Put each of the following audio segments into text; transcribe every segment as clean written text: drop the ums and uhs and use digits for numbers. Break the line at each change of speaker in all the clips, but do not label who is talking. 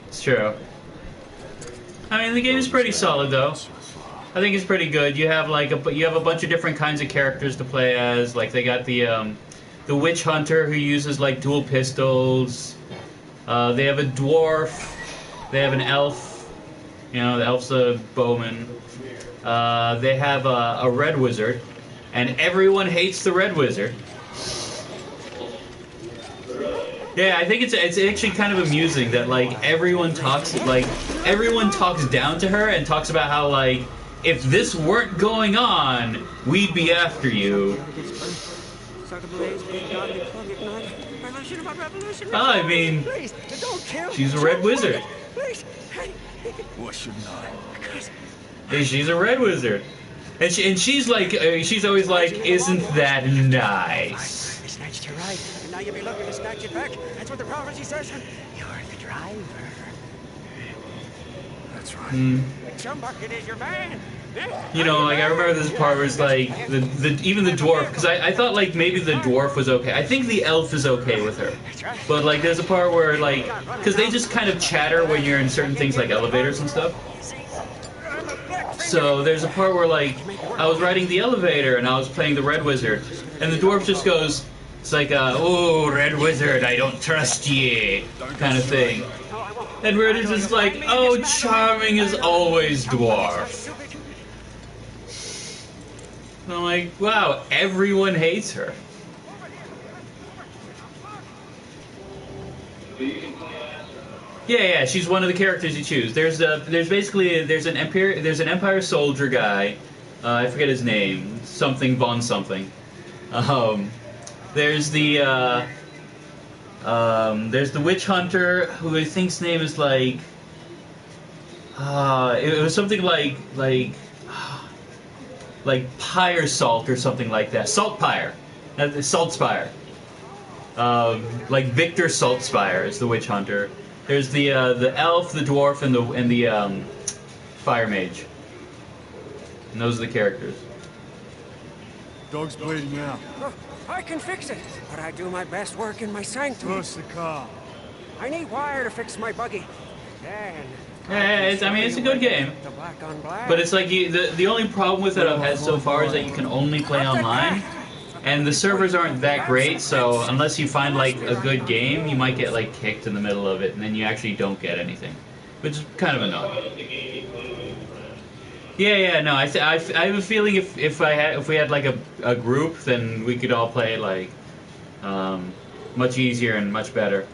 It's true. I mean, the game is pretty solid, though. I think it's pretty good. You have like you have a bunch of different kinds of characters to play as. Like they got the witch hunter who uses like dual pistols. They have a dwarf. They have an elf. You know, the elf's a bowman. They have a red wizard, and everyone hates the red wizard. Yeah, I think it's actually kind of amusing that like everyone talks down to her and talks about how like if this weren't going on, we'd be after you. I mean, she's a red wizard.
What shouldn't
I? She's a red wizard, and she's like, she's always like, isn't that nice?
They snatched you right, and now you'll be looking to snatch it back. That's what the prophecy says. You're the driver.
That's right.
Some bucket is your man.
You know, like I remember this part where it's like even the dwarf, because I thought like maybe the dwarf was okay. I think the elf is okay with her, but like there's a part where like because they just kind of chatter when you're in certain things like elevators and stuff. So there's a part where like I was riding the elevator and I was playing the red wizard, and the dwarf just goes, it's like oh red wizard, I don't trust ye kind of thing. And Red is just like, oh, charming as always, dwarf. And I'm like, wow, everyone hates her. Yeah, she's one of the characters you choose. There's an Empire soldier guy. I forget his name. Something von something. There's the witch hunter who I think's name is like. It was something like Pyre Salt or something like that. Saltpyre. Saltspire. Like Victor Saltspire is the witch hunter. There's the elf, the dwarf, and the fire mage. And those are the characters.
Dog's bleeding out.
I can fix it, but I do my best work in my sanctum.
Push the car.
I need wire to fix my buggy. Then.
Yeah, it's a good game.
The black on black.
But it's like the only problem with it I've had so far is that you can only play online, and the servers aren't that great. So unless you find like a good game, you might get like kicked in the middle of it, and then you actually don't get anything, which is kind of annoying. Yeah, no, I have a feeling if we had like a group, then we could all play like much easier and much better.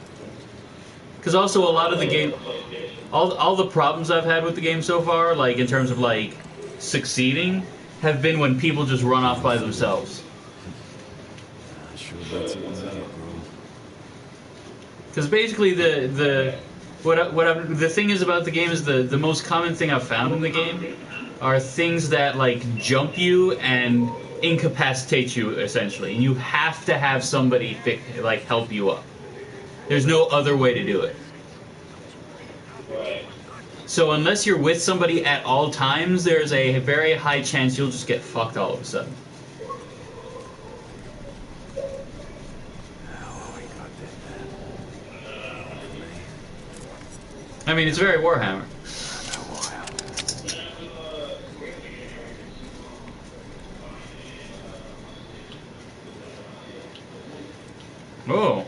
Because also a lot of the game, all the problems I've had with the game so far, like in terms of like succeeding, have been when people just run off by themselves. Because basically the thing is about the game is the most common thing I've found in the game are things that like jump you and incapacitate you essentially, and you have to have somebody help you up. There's no other way to do it. So unless you're with somebody at all times, there's a very high chance you'll just get fucked all of a sudden. I mean, it's very Warhammer. Oh,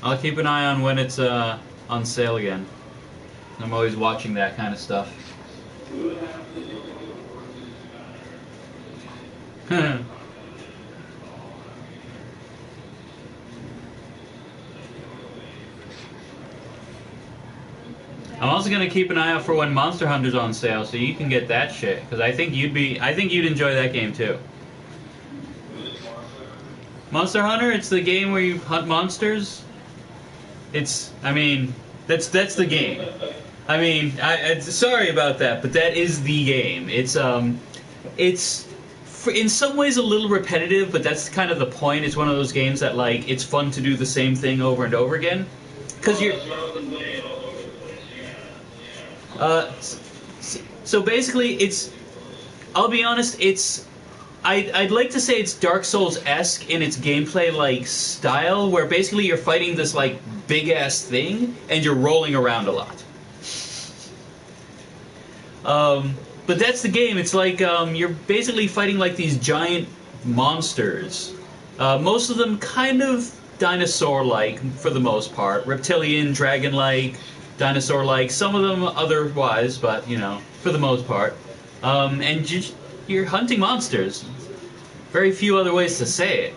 I'll keep an eye on when it's on sale again. I'm always watching that kind of stuff. I'm also gonna keep an eye out for when Monster Hunter's on sale, so you can get that shit. Because I think you'd enjoy that game too. Monster Hunter, it's the game where you hunt monsters. I mean, that's the game. I mean, sorry about that, but that is the game. It's in some ways a little repetitive, but that's kind of the point. It's one of those games that, like, it's fun to do the same thing over and over again. Because you're... So basically, I'll be honest, I'd like to say it's Dark Souls-esque in its gameplay, like, style, where basically you're fighting this, like, big-ass thing, and you're rolling around a lot. But that's the game. It's like, you're basically fighting, like, these giant monsters. Most of them kind of dinosaur-like, for the most part. Reptilian, dragon-like, dinosaur-like. Some of them otherwise, but, you know, for the most part. And you're hunting monsters. Very few other ways to say it.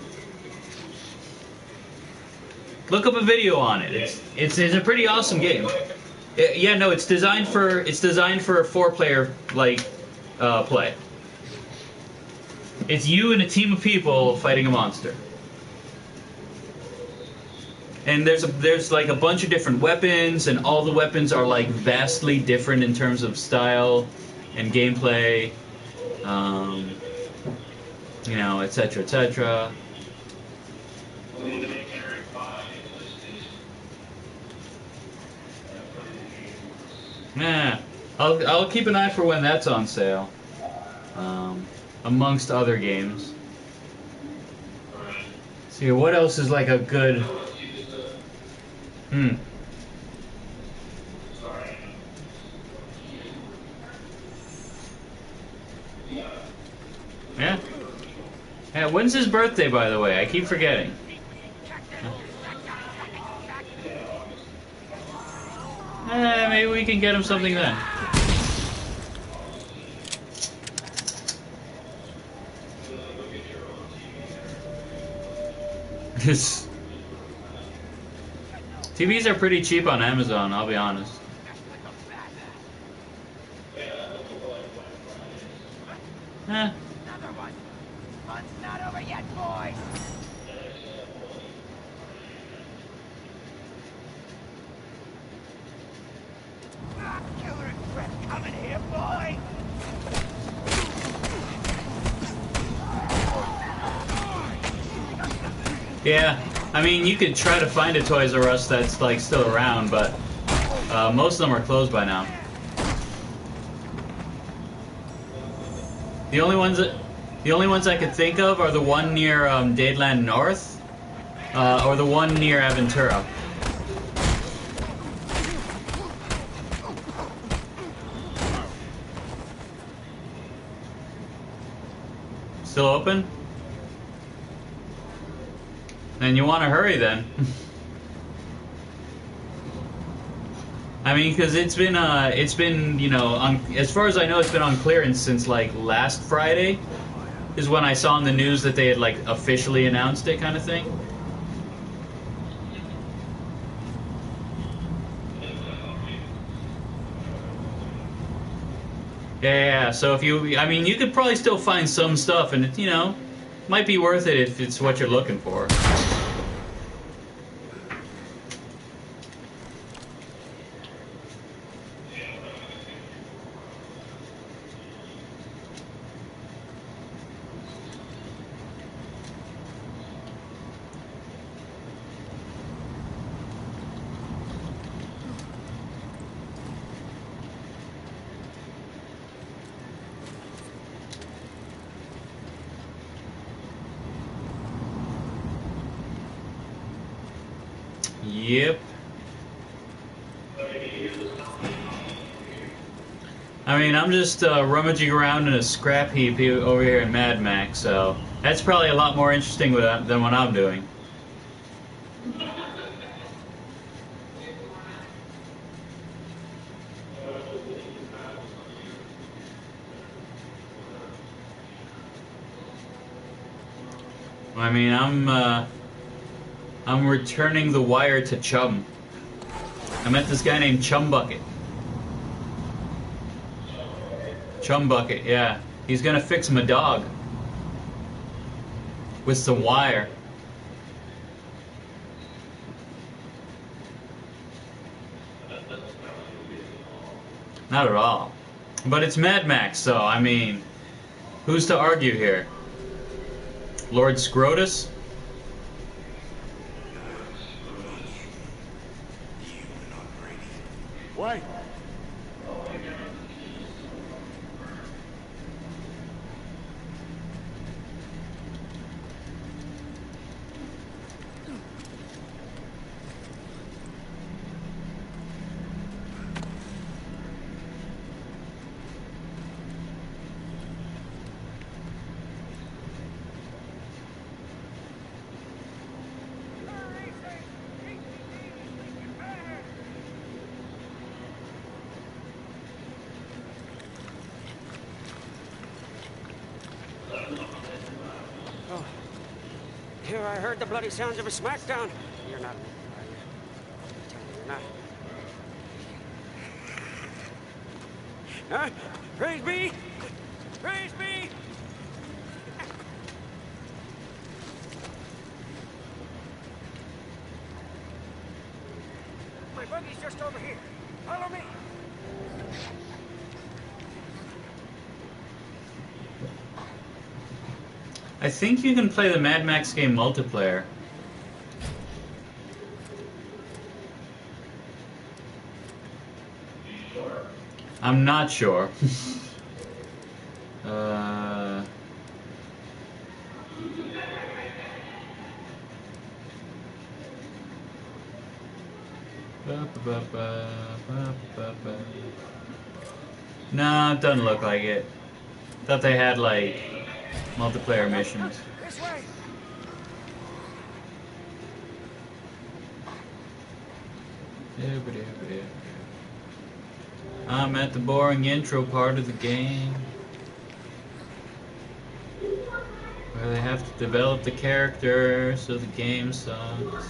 Look up a video on it. It's a pretty awesome game. Yeah, no, it's designed for a 4-player play. It's you and a team of people fighting a monster. And there's like a bunch of different weapons, and all the weapons are like vastly different in terms of style and gameplay. You know, etc., etc. Yeah, I'll keep an eye for when that's on sale. Amongst other games. See, what else is like a good... Yeah. Yeah, when's his birthday, by the way? I keep forgetting. Maybe we can get him something then. TVs are pretty cheap on Amazon, I'll be honest.
Another one. Fun's not over yet, boys. Killer Express coming here, boy.
Yeah, I mean, you could try to find a Toys R Us that's like still around, but most of them are closed by now. The only ones I could think of are the one near Dadeland North, or the one near Aventura. Still open? And you want to hurry then. I mean, because it's been, you know, as far as I know, it's been on clearance since like last Friday, is when I saw on the news that they had like officially announced it, kind of thing. Yeah, so if I mean, you could probably still find some stuff, and it, you know, might be worth it if it's what you're looking for. Yep. I mean, I'm just rummaging around in a scrap heap over here in Mad Max, so that's probably a lot more interesting than what I'm doing. I mean, I'm returning the wire to Chum. I met this guy named Chum Bucket. Chum Bucket, yeah. He's gonna fix my dog with some wire. Not at all. But it's Mad Max, so, I mean, who's to argue here? Lord Scrotus?
Wait.
Here I heard the bloody sounds of a smackdown. You're not, are you? Tell me you're not. Huh? Praise be! Praise be! My buggy's just over here. Follow me.
I think you can play the Mad Max game multiplayer. I'm not sure. No, it doesn't look like it. Thought they had like multiplayer missions.
This way.
I'm at the boring intro part of the game, where they have to develop the character so the game sucks.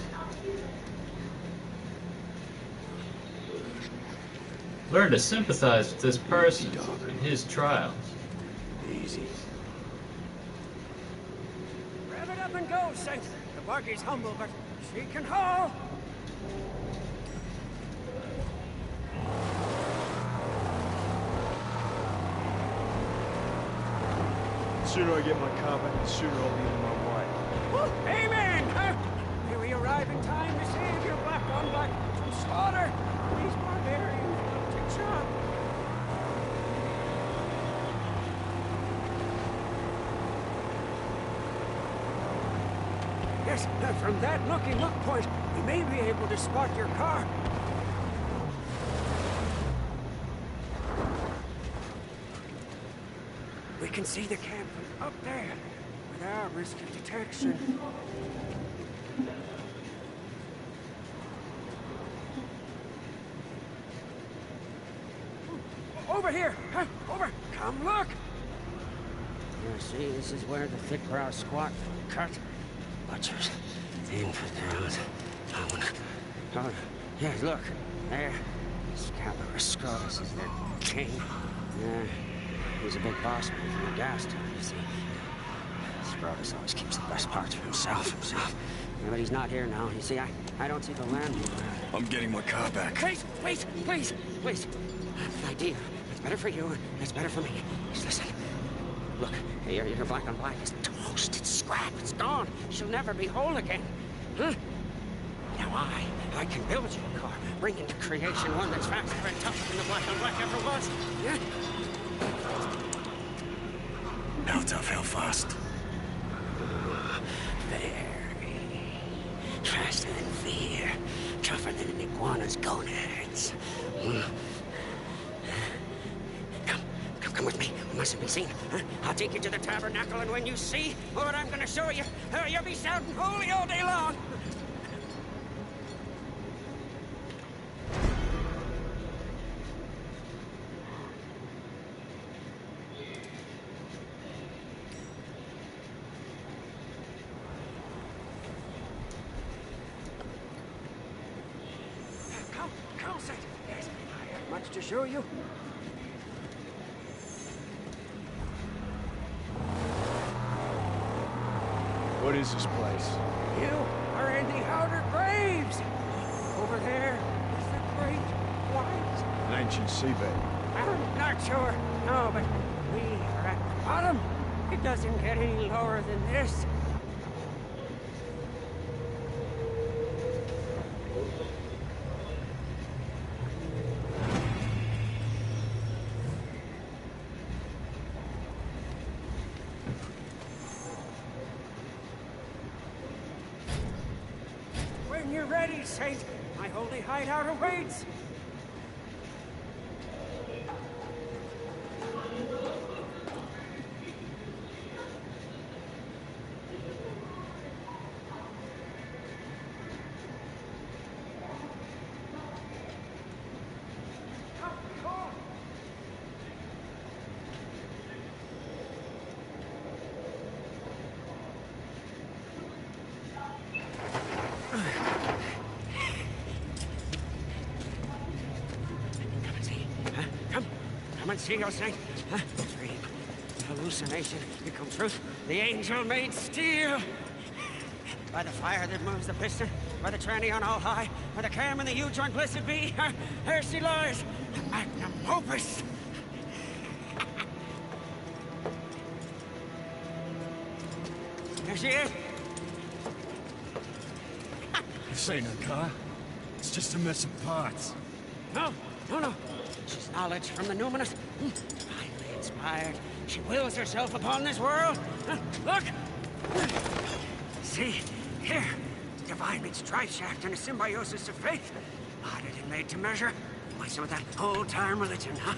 Learn to sympathize with this person and his trials.
Easy.
Rev it up and go, Saint. The buggy's humble, but she can haul.
The sooner I get my car back, the sooner I'll be on my way.
Woo, amen! Huh? May we arrive in time to save your black on black from slaughter. These barbarians love to chop. Yes, from that looky look point, we may be able to spot your car. We can see the camp from up there, without risk of detection. Over here! Huh? Over! Come look! You see, this is where the thick brow squat cut. Butchers. Infidels. Oh, yeah, look. There. Scalper Scrotus is their king. Yeah. He's a big boss man from the gas town, you see. Scrotus always keeps the best parts for himself. Yeah, but he's not here now. You see, I don't see the land move around.
I'm getting my car back.
Please. I have an idea. It's better for you. It's better for me. Just listen. Look, your black on black is toast. It's scrap. It's gone. She'll never be whole again. Huh? Now I can build you a car. Bring into creation one that's faster and tougher than the black on black ever was. Yeah?
How tough, how fast?
Very. Faster than fear. Tougher than an iguana's gonads. Come with me. We mustn't be seen. Huh? I'll take you to the tabernacle, and when you see what I'm gonna show you, you'll be shouting holy all day long. Come, Saint. Yes, I have much to show you.
What is this place?
You are in the outer graves. Over there is the great white.
An ancient seabed.
I'm not sure. No, but we are at the bottom. It doesn't get any lower than this. When you're ready, Saint, my holy hideout awaits. Come and see your Saint. Dream. Hallucination become truth. The angel made steel. By the fire that moves the piston, by the tranny on all high, by the cam and the U-joint blessed be, there she lies, the magnum opus. There she is.
This ain't her car. It's just a mess of parts.
No. She's knowledge from the numinous. Divinely inspired. She wills herself upon this world. Look! See? Here. Divine meets drive shaft and a symbiosis of faith. Modded and made to measure. Why some of that old-time religion, huh?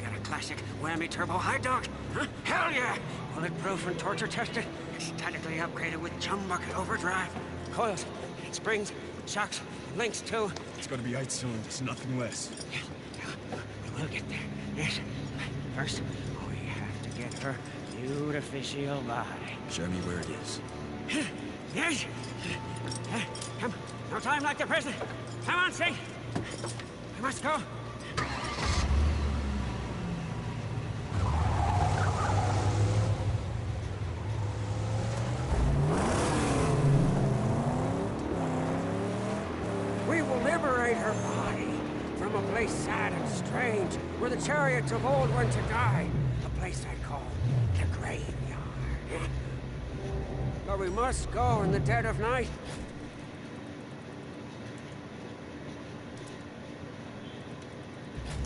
I got a classic whammy turbo high dog. Huh? Hell yeah! Bulletproof and torture tested. Ecstatically upgraded with chum bucket overdrive. Coils, and springs, shocks, and links too.
It's gonna be 8 cylinders, nothing less.
Yeah, we will get there. Yes. First, we have to get her beautificial body.
Show me where it is.
Yes. Come. No time like the present. Come on, Saint. We must go. We will liberate her body from a place sad and strange, where the chariots of old went to die. A place I call the graveyard. But we must go in the dead of night.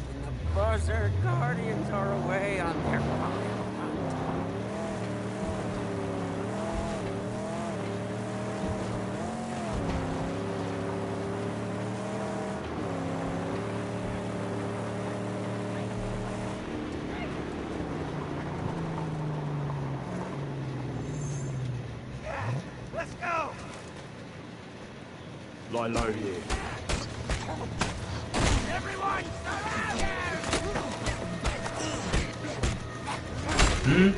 When the buzzard guardians are away on their final hunt. Let's go!
Lie low here.
Everyone, surround him!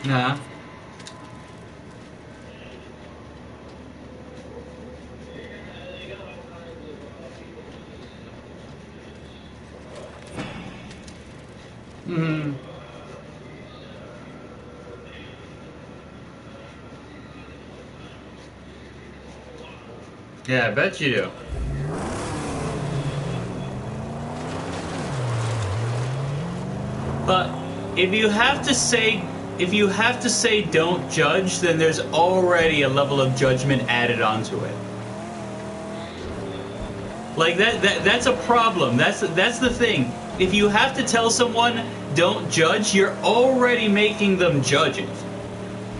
Nah. Yeah, I bet you do. But if you have to say don't judge, then there's already a level of judgment added onto it. Like that's a problem. That's the thing. If you have to tell someone don't judge, you're already making them judge it.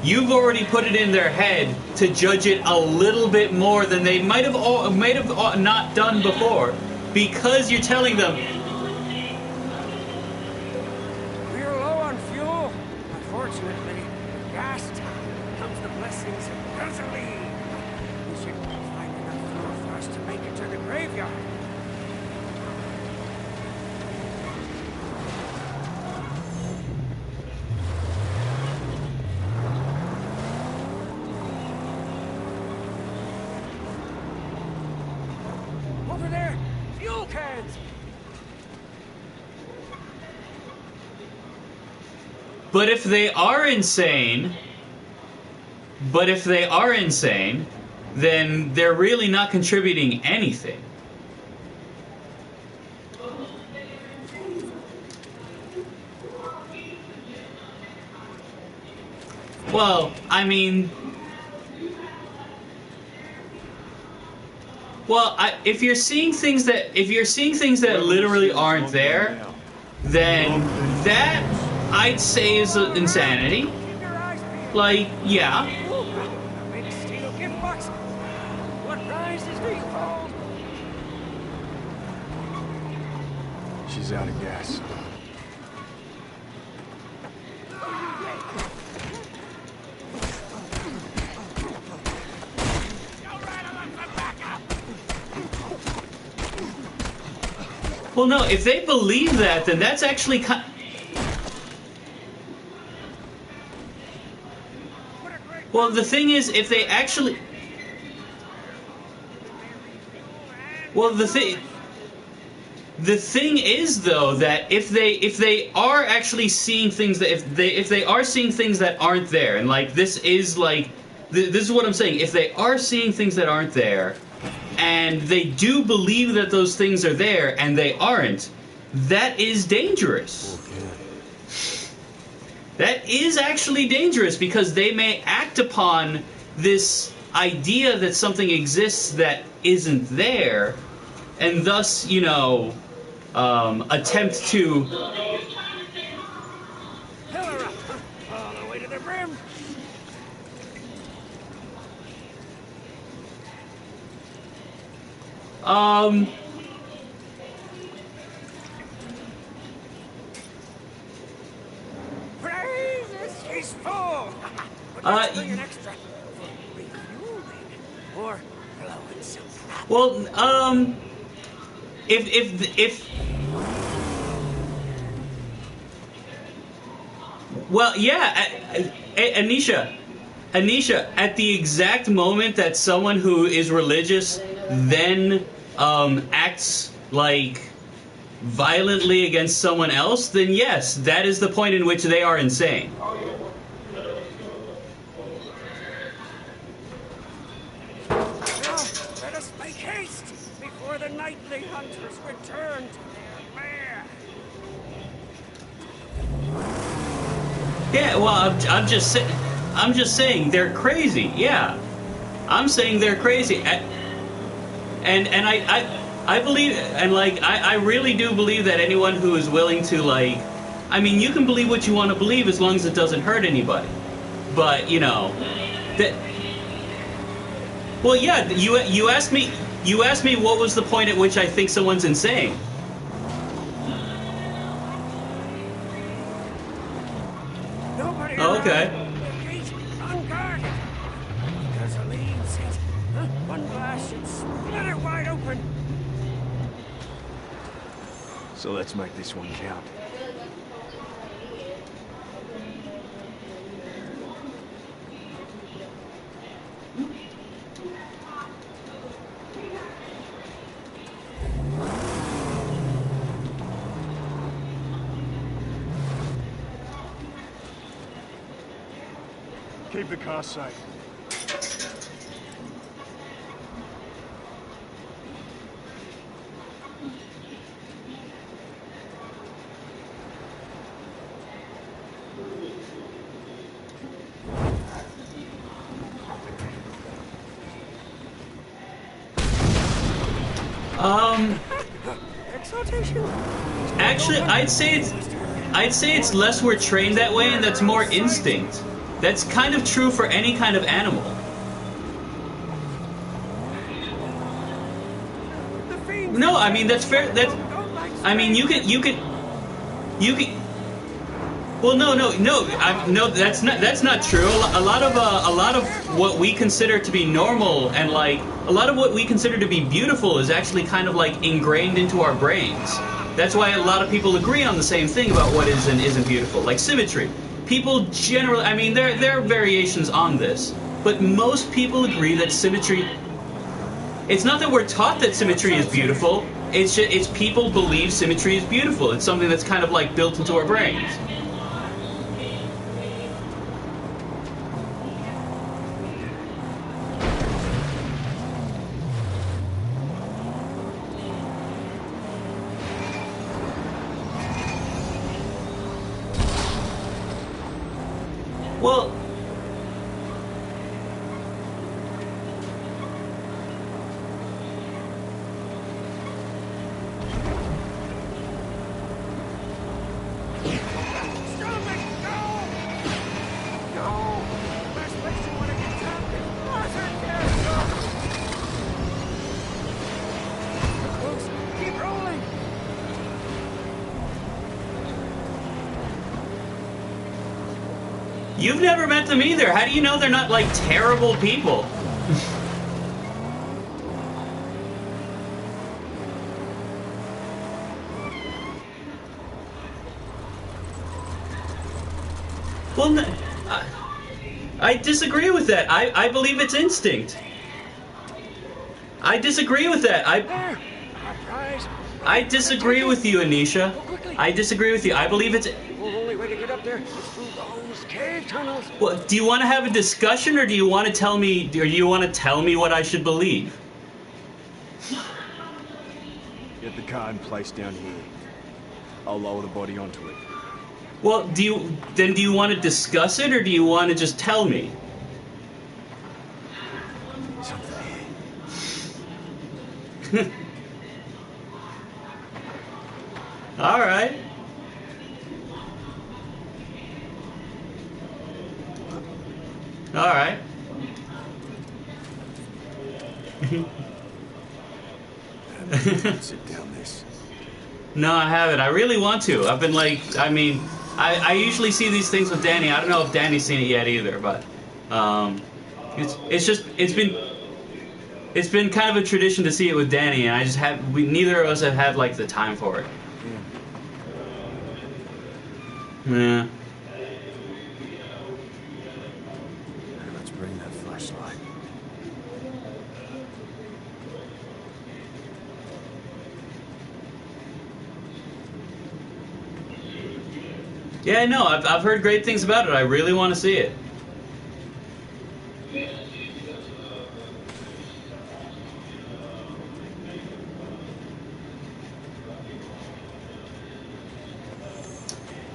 You've already put it in their head to judge it a little bit more than they might have not done before, because you're telling them.
We're low on fuel. Unfortunately, gas time comes the blessings of gasoline. We should find enough fuel for us to make it to the graveyard. Over there! Fuel cans!
But if they are insane, then they're really not contributing anything. Well, I mean, if you're seeing things that literally aren't there, then that I'd say is insanity. Like, yeah.
Big steel gift box. What prizes do you hold?
She's out of gas.
Well, no, if they believe that, then that's actually kind. Well, the thing is, if they actually. Well, the thing is, though, that if they are actually seeing things that if they are seeing things that aren't there, and like this is like this is what I'm saying. If they are seeing things that aren't there, and they do believe that those things are there, and they aren't, that is dangerous. That is actually dangerous because they may act upon this idea that something exists that isn't there, and thus, you know, attempt to.
Pillar up, all the way to the brim. Praises, he's full. But let's bring an extra for refueling or blowing some.
Well, if well, yeah, Anisha, at the exact moment that someone who is religious then acts like violently against someone else, then yes, that is the point in which they are insane.
Now, let us make haste before the nightly hunters return to their lair.
Yeah, well, I'm just saying they're crazy. Yeah, I'm saying they're crazy, and I believe, and like I really do believe that anyone who is willing to, like, I mean, you can believe what you want to believe as long as it doesn't hurt anybody, but you know that. Well, yeah, you asked me what was the point at which I think someone's insane.
Nobody
Oh, okay.
around. The gate unguarded. Gasoline says, one blast should split it wide open.
So let's make this one count. Keep the car safe.
Exaltation.
Actually, I'd say it's less we're trained that way, and that's more instinct. That's kind of true for any kind of animal. No, I mean that's fair. I mean you can. Well, no. That's not true. A lot of what we consider to be normal and like a lot of what we consider to be beautiful is actually kind of like ingrained into our brains. That's why a lot of people agree on the same thing about what is and isn't beautiful, like symmetry. People generally, I mean, there are variations on this, but most people agree that symmetry. It's not that we're taught that symmetry is beautiful. It's people believe symmetry is beautiful. It's something that's kind of like built into our brains. Well, you've never met them either. How do you know they're not, like, terrible people? Well, no, I disagree with that. I believe it's instinct. I disagree with that. I disagree with you, Anisha. I disagree with you. I believe it's...
The only way to get up there is through those cave tunnels.
Well, do you want to have a discussion, or do you want to tell me, what I should believe?
Get the car in place down here. I'll lower the body onto it.
Well, do you want to discuss it, or do you want to just tell me?
Something here.
All right. All right.
Sit down this.
No, I haven't. I really want to. I've been like, I mean, I usually see these things with Danny. I don't know if Danny's seen it yet either, but it's been kind of a tradition to see it with Danny, and I just neither of us have had like the time for it. Yeah.
Let's bring that flashlight.
Yeah, no, I've heard great things about it. I really want to see it.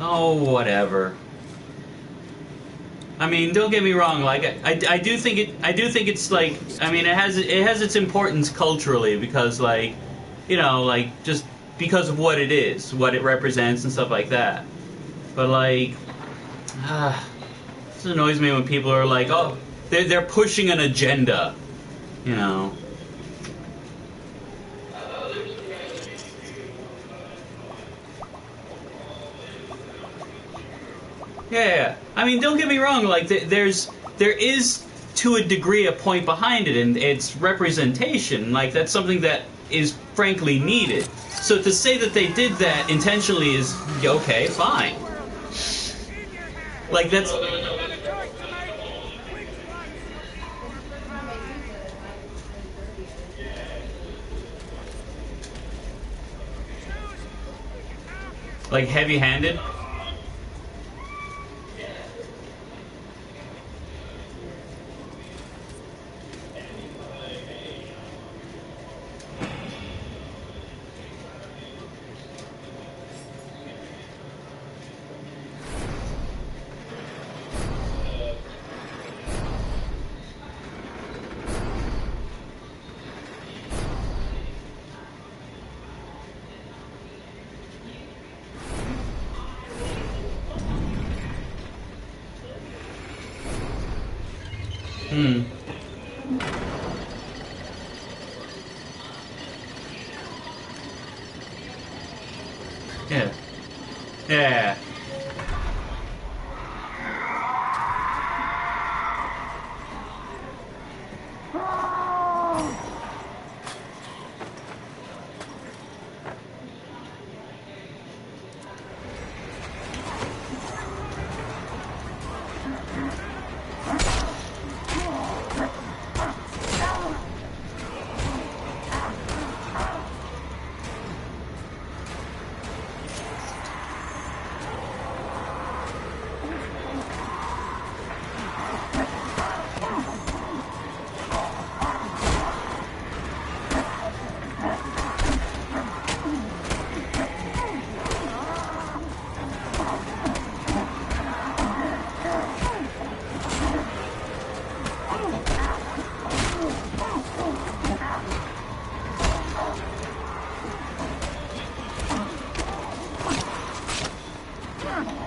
Oh, whatever. I mean, don't get me wrong. Like, I do think it's like, I mean, it has its importance culturally because, like, you know, like just because of what it is, what it represents, and stuff like that. But like, this annoys me when people are like, oh, they're pushing an agenda, you know. Yeah. I mean, don't get me wrong. Like, there is to a degree a point behind it, and it's representation. Like, that's something that is frankly needed. So to say that they did that intentionally is okay, fine. Like, that's... like, heavy-handed? Yeah. Yeah.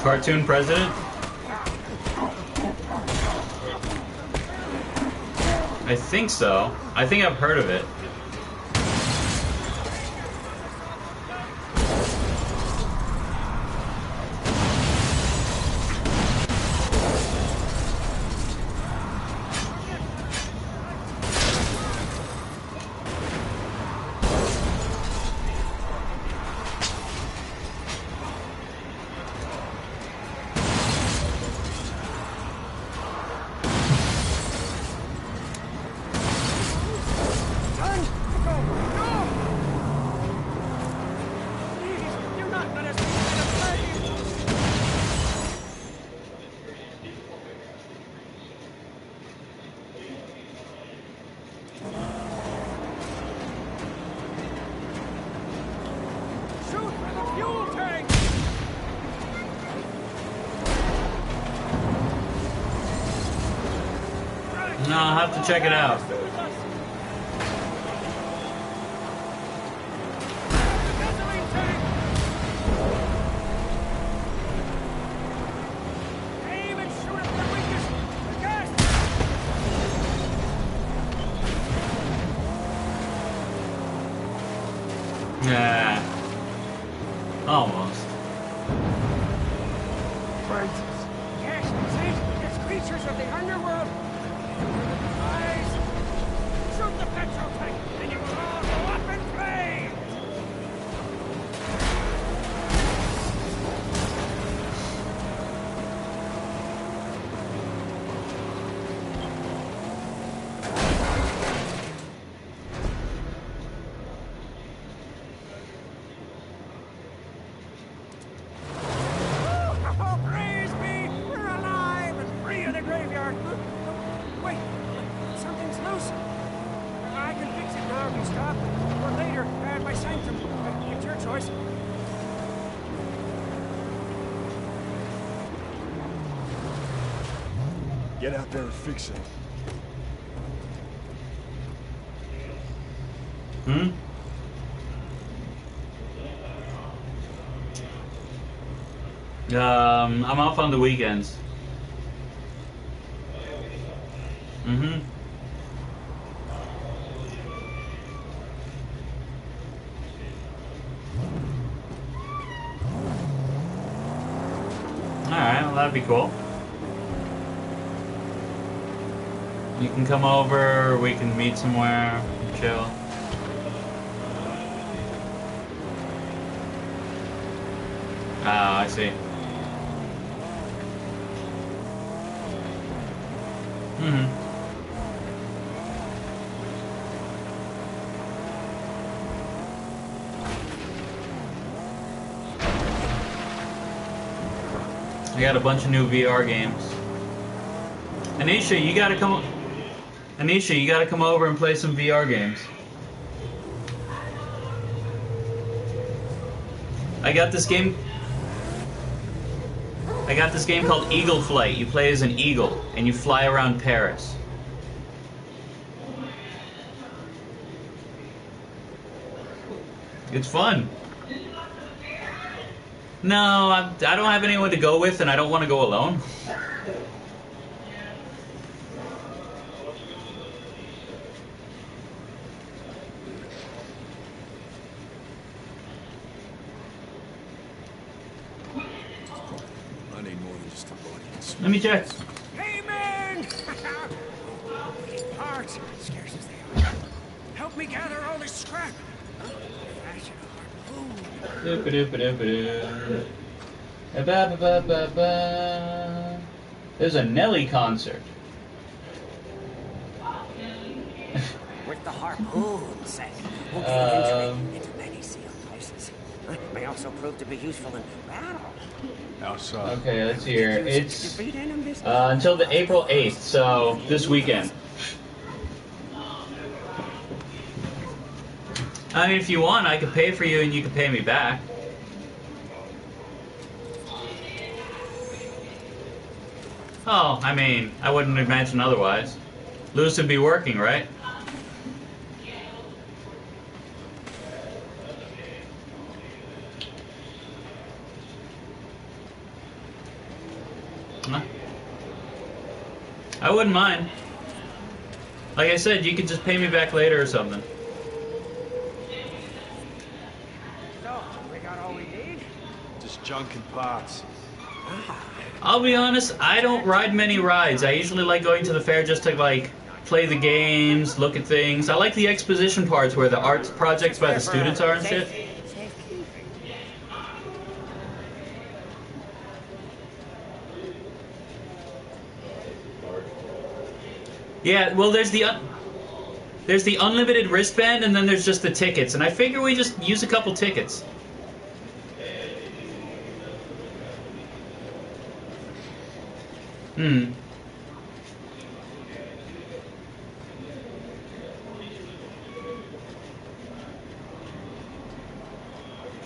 Cartoon president? I think so. I think I've heard of it. No, I'll have to check it out. Yeah. Almost.
Yes, see? It's creatures of the underworld. Eyes. Shoot the petrol tank, and you will all go up in flames. Oh, praise be! We're alive and free of the graveyard. Wait, something's loose. I can fix it now if you stop. Or later, at my sanctum. It's your choice.
Get out there and fix it.
I'm off on the weekends. Alright, well that'd be cool. You can come over, we can meet somewhere, chill. Oh, I see. I got a bunch of new VR games. Anisha, you gotta come. Anisha, you gotta come over and play some VR games. I got this game called Eagle Flight. You play as an eagle and you fly around Paris. It's fun. No, I don't have anyone to go with, and I don't want to go alone.
I need more than just a body.
Let me check.
Hey, man! Parts, scarce as they are. Help me gather all this scrap. Fashion a
Ba-ba-ba-ba-ba. There's a Nelly concert.
With the harpoon set. Will gain entry into many sealed places. May also prove to be useful in battle.
Outside.
Okay, let's hear. It's
Defeat enemies.
until the April 8th, so this weekend. I mean, if you want, I could pay for you and you could pay me back. Oh, I mean, I wouldn't imagine otherwise. Lewis would be working, right? Cessna. I wouldn't mind. Like I said, you could just pay me back later or something.
So, we got all we need?
Just junk and parts.
I'll be honest, I don't ride many rides. I usually like going to the fair just to, like, play the games, look at things. I like the exposition parts where the art projects by the students are and shit. Yeah, well, there's the unlimited wristband, and then there's just the tickets. And I figure we just use a couple tickets.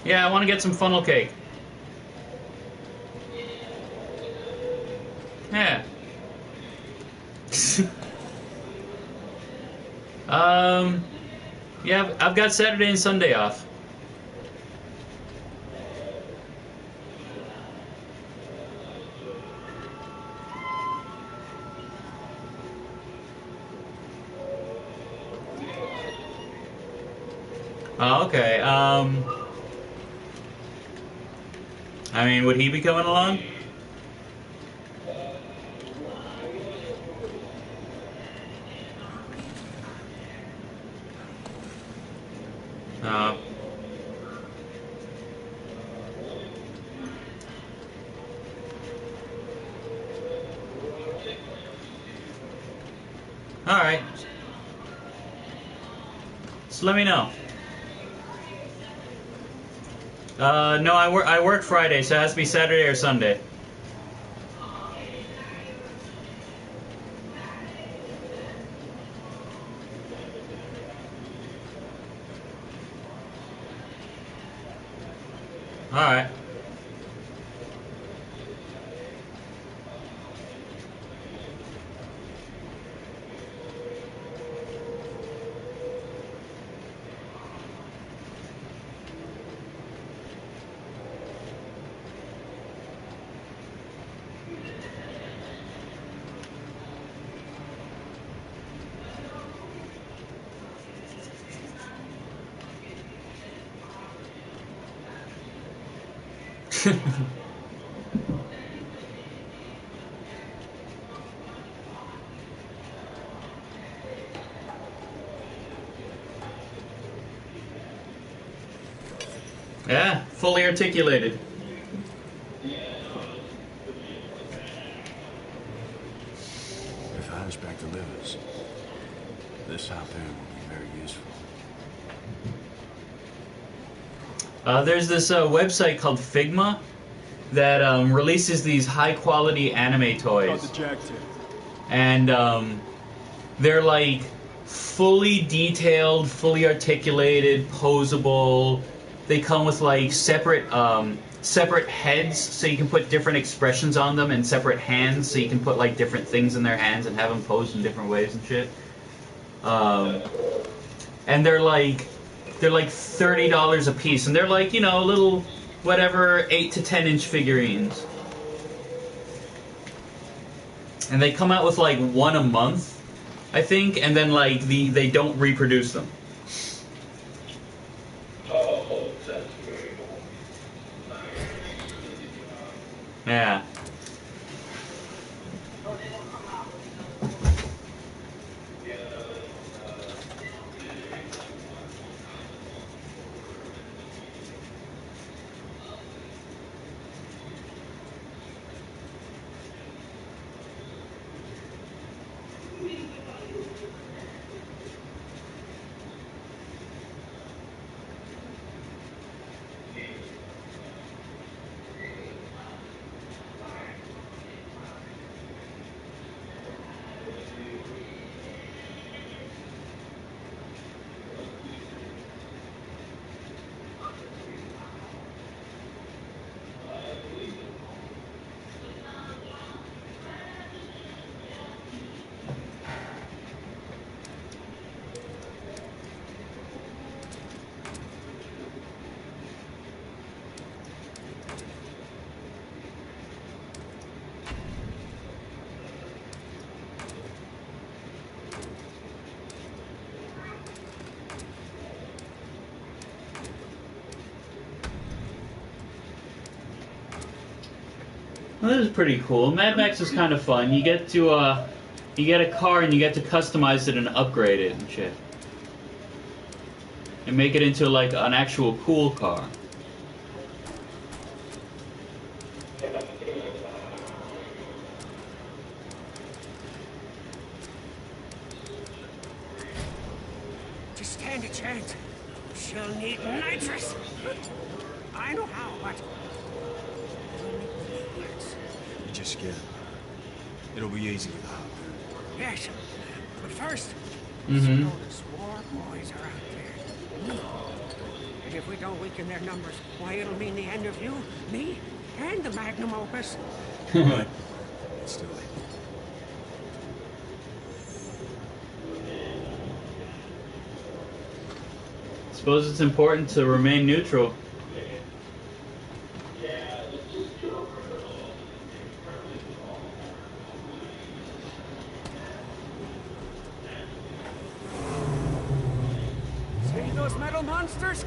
Yeah, I want to get some funnel cake. Yeah. Yeah, I've got Saturday and Sunday off. Oh, okay. I mean, would he be coming along? All right. So let me know. No, I work Friday, so it has to be Saturday or Sunday. All right. Yeah, fully articulated.
If Hunchback delivers, this harpoon will be very useful.
There's this website called Figma that releases these high-quality anime
Got
toys,
the jack tip.
and they're like fully detailed, fully articulated, posable. They come with like separate heads, so you can put different expressions on them, and separate hands, so you can put like different things in their hands and have them posed in different ways and shit. And they're like $30 a piece, and they're like, you know, little whatever 8 to 10 inch figurines. And they come out with like one a month, I think, and then like they don't reproduce them. Yeah. Well, this is pretty cool. Mad Max is kind of fun. You get to, you get a car and you get to customize it and upgrade it and shit. And make it into, like, an actual cool car.
To stand a chance, she'll need nitrous. I know how, but...
You're just scared. It'll be easy without.
Yes, but first,
Mm-hmm.
know the swarm boys are out there. And if we don't weaken their numbers, why, it'll mean the end of you, me, and the magnum opus.
Right. It's too late.
Suppose it's important to remain neutral.
See those metal monsters?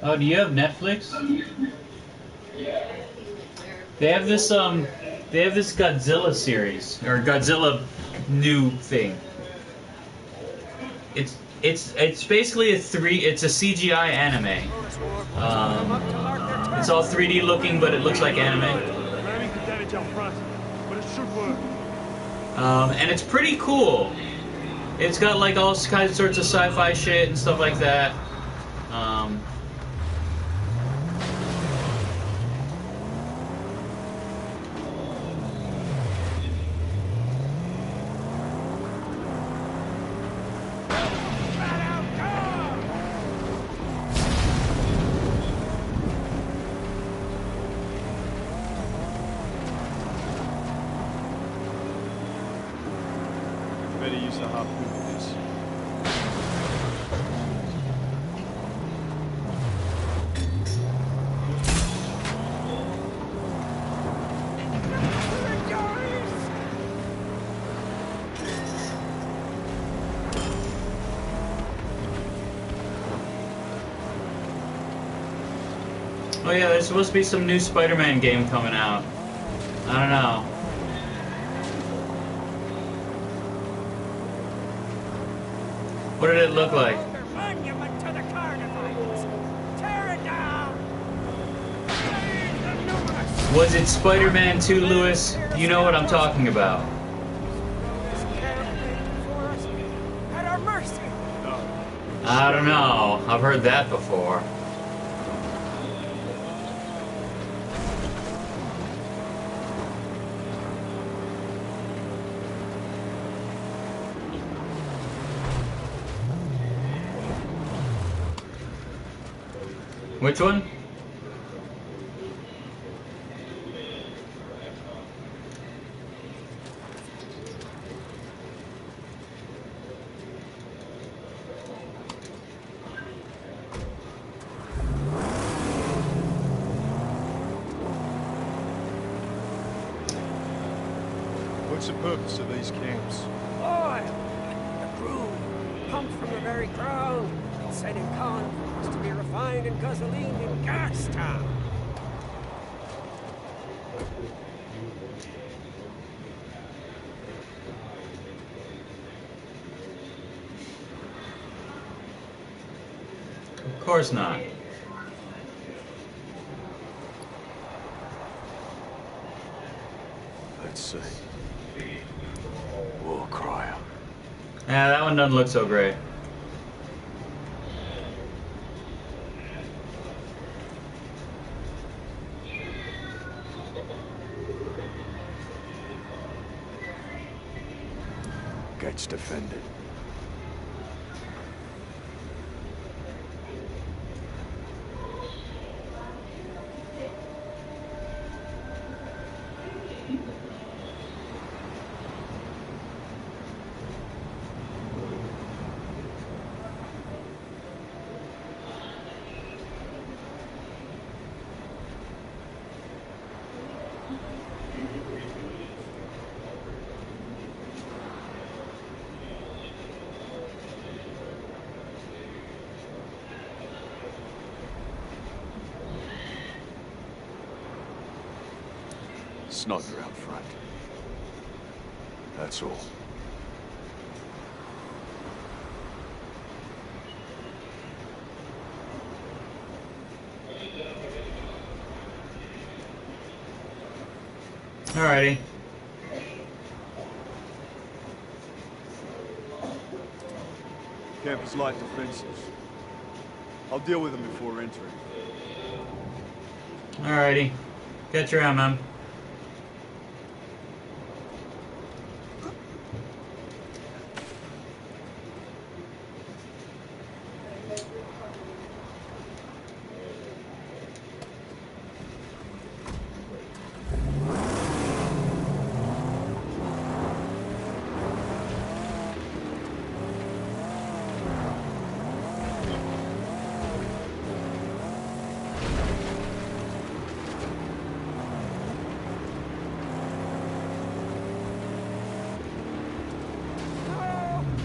Oh, do you have Netflix? They have this Godzilla series or Godzilla new thing. It's basically it's a CGI anime. It's all 3D looking, but it looks like anime. And it's pretty cool. It's got like all kinds of sorts of sci-fi shit and stuff like that.
Better use a harpoon for this.
Oh yeah, there's supposed to be some new Spider-Man game coming out. I don't know. What did it look like?
Monument to the carnivores. Tear it down.
Was it Spider-Man 2, Lewis? You know what I'm talking about.
At our mercy.
I don't know. I've heard that before. Which one?
What's the purpose of these camps?
Oil. The crude. Pumped from the very ground. Set in corn. To be refined in gasoline in Gastown.
Of course not.
Let's see. War crier.
Yeah, that one doesn't look so great.
Gates defended. Sniper out front. That's all.
Alrighty.
Camp is light defenses. I'll deal with them before entering.
Alrighty. Get your MM.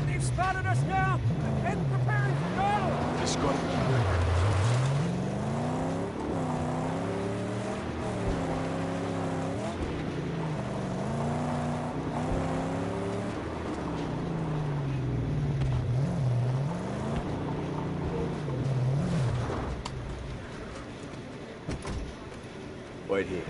They've spotted us now and preparing for battle.
This got Wait here.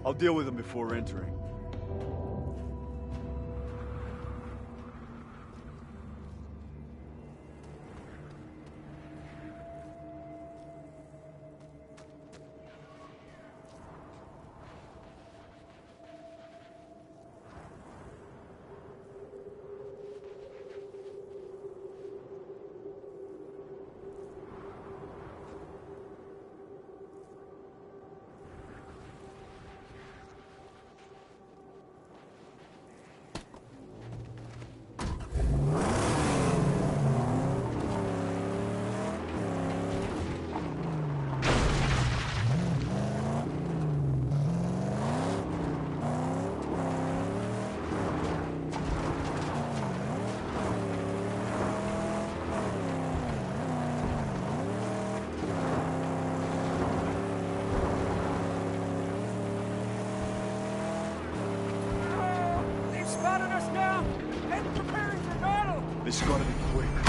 I'll deal with them before entering. This has got to be quick.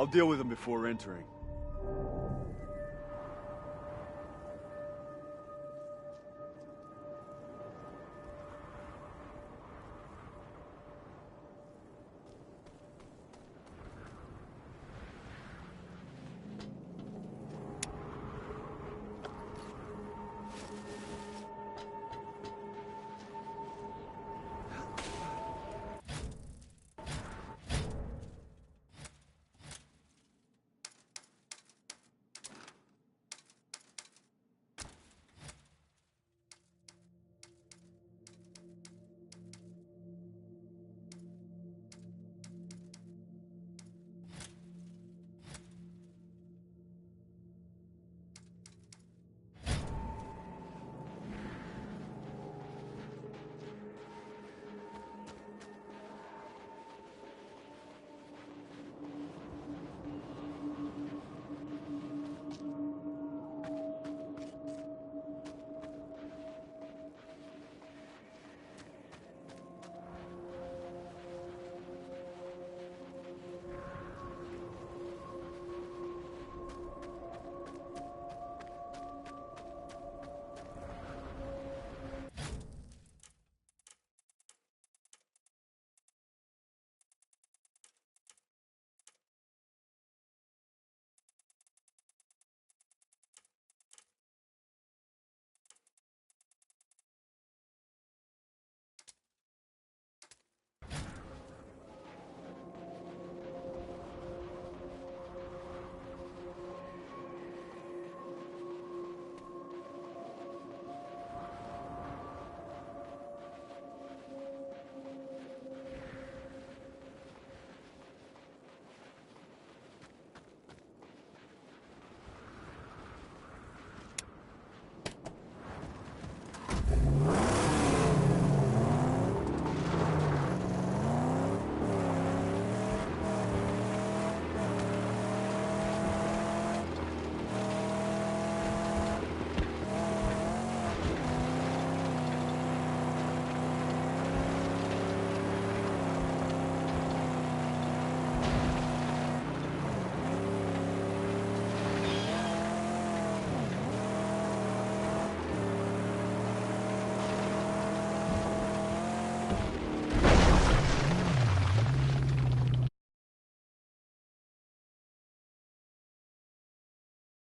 I'll deal with them before entering.